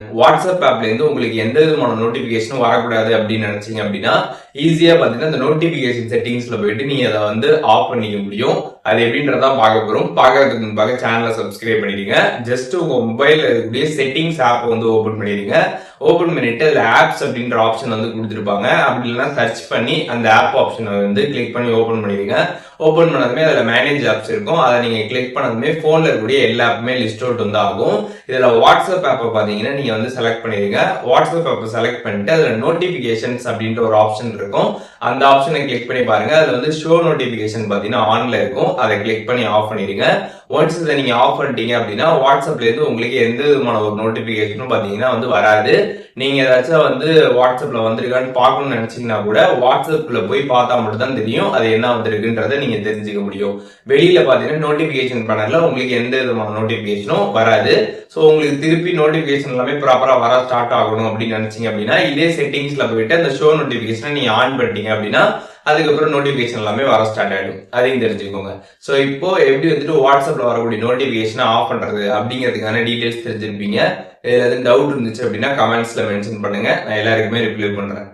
WhatsApp ஆப்ல இருந்து உங்களுக்கு எந்த விதமான நோட்டிபிகேஷனும் வரக்கூடாது அப்படின்னு நினைச்சீங்க அப்படின்னா ஈஸியா பாத்தீங்கன்னா அந்த நோட்டிபிகேஷன் செட்டிங்ஸ்ல போயிட்டு நீங்க அதை வந்து ஆஃப் பண்ணிக்க முடியும். அது எப்படின்றதான் பார்க்க போறோம். பார்க்கறதுக்கு முன்பாக சேனலை சப்ஸ்கிரைப் பண்ணிடுங்க. ஜஸ்ட் உங்க மொபைல்ல இருக்கக்கூடிய செட்டிங்ஸ் ஆப் வந்து ஓபன் பண்ணிடுங்க. ஓபன் பண்ணிட்டு அதுல ஆப்ஸ் அப்படின்ற ஆப்ஷன் வந்து கொடுத்துருப்பாங்க. அப்படி இல்லைன்னா சர்ச் பண்ணி அந்த ஆப் ஆப்ஷனை வந்து கிளிக் பண்ணி ஓபன் பண்ணிடுங்க. ஓபன் பண்ணதுமே அதுல மேனேஜ் ஆப்ஸ் இருக்கும். அதை நீங்க கிளிக் பண்ணதுமே போன்ல இருக்கக்கூடிய எல்லா ஆப்புமே லிஸ்ட் அவுட் வந்து ஆகும். இதுல வாட்ஸ்அப் ஆப்பை பாத்தீங்கன்னா நீங்க வந்து செலக்ட் பண்ணிடுங்க. வாட்ஸ்அப் ஆப்பை செலக்ட் பண்ணிட்டு அதுல நோட்டிபிகேஷன்ஸ் அப்படின்ற ஒரு ஆப்ஷன் இருக்கும். அந்த ஆப்ஷனை கிளிக் பண்ணி பாருங்க. அதுல வந்து ஷோ நோட்டிபிகேஷன் பாத்தீங்கன்னா ஆன்ல இருக்கும். அதை கிளிக் பண்ணி ஆஃப் பண்ணிடுங்க. ஒன்ஸ் இதை நீங்க ஆஃப் பண்ணிட்டீங்க அப்படின்னா வாட்ஸ்அப்ல இருந்து உங்களுக்கு எந்த விதமான ஒரு நோட்டிபிகேஷனும் பாத்தீங்கன்னா வந்து வராது. நீங்க ஏதாச்சும் வந்து வாட்ஸ்அப்ல வந்திருக்கான்னு பார்க்கணும்னு நினைச்சீங்கன்னா கூட வாட்ஸ்அப்ல போய் பார்த்தா மட்டும் தான் தெரியும் அது என்ன வந்திருக்குன்றத நீங்க தெரிஞ்சுக்க முடியும். வெளியில பாத்தீங்கன்னா நோட்டிபிகேஷன் பேனல்ல உங்களுக்கு எந்த விதமான நோட்டிபிகேஷனும் வராது. சோ உங்களுக்கு திருப்பி நோட்டிபிகேஷன் எல்லாமே ப்ராப்பரா வர ஸ்டார்ட் ஆகணும் அப்படின்னு நினைச்சீங்க அப்படின்னா இதே செட்டிங்ஸ்ல போயிட்டு அந்த ஷோ நோட்டிபிகேஷனை நீங்க ஆன் பண்ணிட்டீங்க அப்படின்னா அதுக்கப்புறம் நோட்டிபிகேஷன் எல்லாமே வர ஸ்டார்ட் ஆயிடும். அதையும் தெரிஞ்சுக்கோங்க. சோ இப்போ எப்படி வந்துட்டு வாட்ஸ்அப்ல வரக்கூடிய நோட்டிபிகேஷனை ஆஃப் பண்றது அப்படிங்கிறதுக்கான டீடைல்ஸ் தெரிஞ்சிருப்பீங்க. இதுல எதுவும் டவுட் இருந்துச்சு அப்படின்னா கமெண்ட்ஸ்ல மென்ஷன் பண்ணுங்க. நான் எல்லாருக்குமே ரிப்ளை பண்றேன்.